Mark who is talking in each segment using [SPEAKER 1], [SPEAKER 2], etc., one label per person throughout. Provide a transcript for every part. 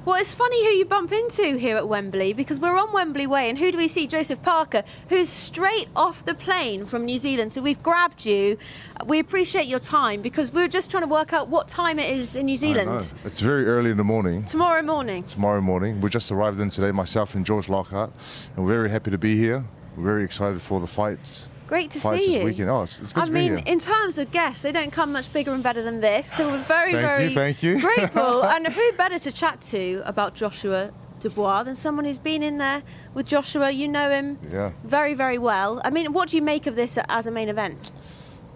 [SPEAKER 1] Well, it's funny who you bump into here at Wembley, because we're on Wembley Way, and who do we see? Joseph Parker, who's straight off the plane from New Zealand. So we've grabbed you. We appreciate your time, because we're just trying to work out what time it is in New Zealand.
[SPEAKER 2] I know. It's very early in the morning.
[SPEAKER 1] Tomorrow morning.
[SPEAKER 2] Tomorrow morning. We just arrived in today, myself and George Lockhart, and we're very happy to be here. We're very excited for the fights.
[SPEAKER 1] Great to
[SPEAKER 2] fights
[SPEAKER 1] see
[SPEAKER 2] this
[SPEAKER 1] you.
[SPEAKER 2] Weekend. Oh, it's good to be here.
[SPEAKER 1] In terms of guests, they don't come much bigger and better than this. So we're very
[SPEAKER 2] Thank you.
[SPEAKER 1] grateful. And who better to chat to about Joshua Dubois than someone who's been in there with Joshua? You know him very, very well. I mean, what do you make of this as a main event?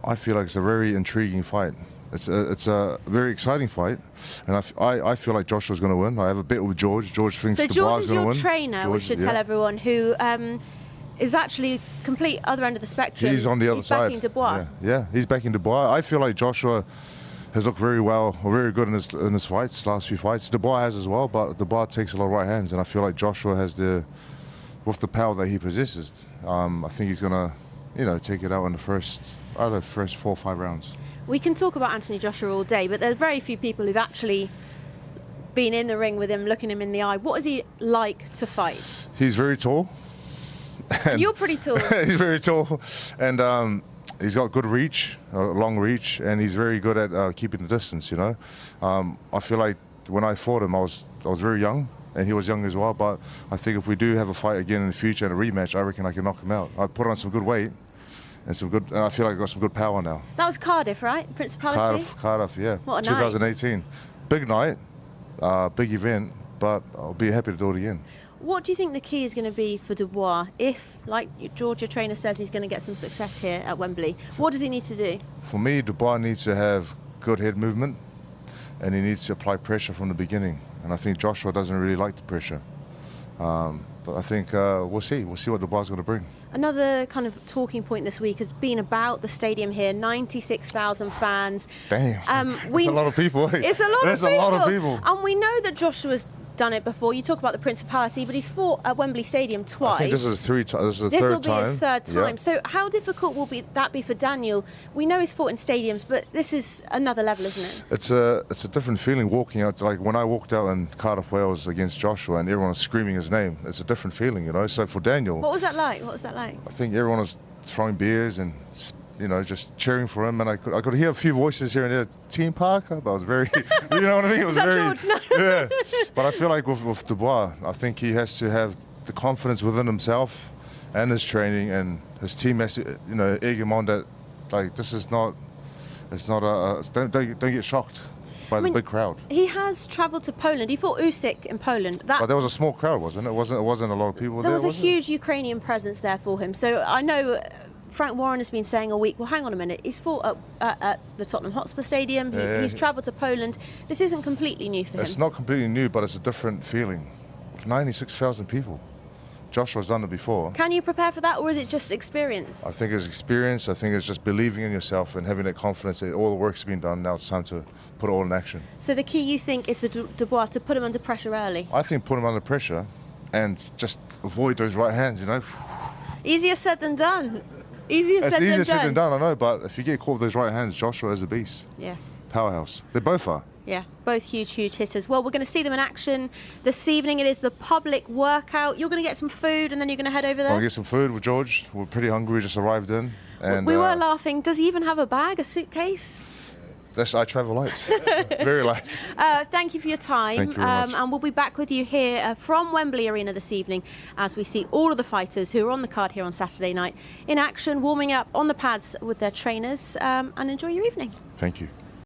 [SPEAKER 2] I feel like it's a very intriguing fight. It's a very exciting fight, and I feel like Joshua's going to win. I have a bet with George. George thinks Dubois is going to win.
[SPEAKER 1] So George is your trainer, we should tell everyone, who is actually complete other end of the spectrum.
[SPEAKER 2] He's on the other side.
[SPEAKER 1] He's backing Dubois.
[SPEAKER 2] Yeah, he's backing Dubois. I feel like Joshua has looked very well, or very good in his fights, last few fights. Dubois has as well, but Dubois takes a lot of right hands, and I feel like Joshua has with the power that he possesses, I think he's going to, take it out in the first 4 or 5 rounds.
[SPEAKER 1] We can talk about Anthony Joshua all day, but there's very few people who've actually been in the ring with him, looking him in the eye. What is he like to fight?
[SPEAKER 2] He's very tall.
[SPEAKER 1] And you're pretty tall.
[SPEAKER 2] He's very tall, and he's got good reach, long reach, and he's very good at keeping the distance. I feel like when I fought him, I was very young, and he was young as well. But I think if we do have a fight again in the future and a rematch, I reckon I can knock him out. I put on some good weight, and I feel like I got some good power now.
[SPEAKER 1] That was Cardiff, right? Principality.
[SPEAKER 2] Cardiff, yeah.
[SPEAKER 1] What a
[SPEAKER 2] 2018, big night, big event, but I'll be happy to do it again.
[SPEAKER 1] What do you think the key is going to be for Dubois if, like George, your trainer, says he's going to get some success here at Wembley? What does he need to do?
[SPEAKER 2] For me, Dubois needs to have good head movement, and he needs to apply pressure from the beginning. And I think Joshua doesn't really like the pressure. But I think we'll see. We'll see what Dubois is going to bring.
[SPEAKER 1] Another kind of talking point this week has been about the stadium here. 96,000 fans.
[SPEAKER 2] Damn, that's a lot of people.
[SPEAKER 1] It's a lot
[SPEAKER 2] That's
[SPEAKER 1] of people.
[SPEAKER 2] a lot of people.
[SPEAKER 1] And we know that Joshua's done it before. You talk about the Principality, but he's fought at Wembley Stadium twice.
[SPEAKER 2] I think this is the third time.
[SPEAKER 1] This will be his third time.
[SPEAKER 2] Yeah.
[SPEAKER 1] So how difficult will that be for Daniel? We know he's fought in stadiums, but this is another level, isn't it?
[SPEAKER 2] It's a different feeling walking out. Like when I walked out in Cardiff, Wales against Joshua, and everyone was screaming his name. It's a different feeling, So for Daniel,
[SPEAKER 1] what was that like? I
[SPEAKER 2] think everyone was throwing beers and just cheering for him, and I could hear a few voices here and there. Team Parker, but I was very, you know what I mean? It was very,
[SPEAKER 1] no.
[SPEAKER 2] Yeah. But I feel like with Dubois, I think he has to have the confidence within himself and his training, and his team has to, egg him on that. Like this is not, it's not don't get shocked by the big crowd.
[SPEAKER 1] He has travelled to Poland. He fought Usyk in Poland.
[SPEAKER 2] But there was a small crowd, wasn't it? It wasn't a lot of people there.
[SPEAKER 1] There was a huge Ukrainian presence there for him. So I know Frank Warren has been saying all week, well, hang on a minute, he's fought at the Tottenham Hotspur Stadium, he's travelled to Poland. This isn't completely new for him.
[SPEAKER 2] It's not completely new, but it's a different feeling. 96,000 people. Joshua's done it before.
[SPEAKER 1] Can you prepare for that, or is it just experience?
[SPEAKER 2] I think it's experience. I think it's just believing in yourself and having that confidence that all the work's been done. Now it's time to put it all in action.
[SPEAKER 1] So the key, you think, is for Dubois to put him under pressure early?
[SPEAKER 2] I think put him under pressure and just avoid those right hands,
[SPEAKER 1] Easier said than done.
[SPEAKER 2] It's easier said than done, I know, but if you get caught with those right hands, Joshua is a beast.
[SPEAKER 1] Yeah.
[SPEAKER 2] Powerhouse. They both are.
[SPEAKER 1] Yeah, both huge hitters. Well, we're going to see them in action this evening. It is the public workout. You're going to get some food and then you're going to head over there?
[SPEAKER 2] I'll get some food with George. We're pretty hungry. We just arrived in. And
[SPEAKER 1] we were laughing. Does he even have a bag, a suitcase?
[SPEAKER 2] I travel light. Very light.
[SPEAKER 1] Thank you for your time.
[SPEAKER 2] Thank you very much.
[SPEAKER 1] And we'll be back with you here from Wembley Arena this evening as we see all of the fighters who are on the card here on Saturday night in action, warming up on the pads with their trainers. And enjoy your evening.
[SPEAKER 2] Thank you.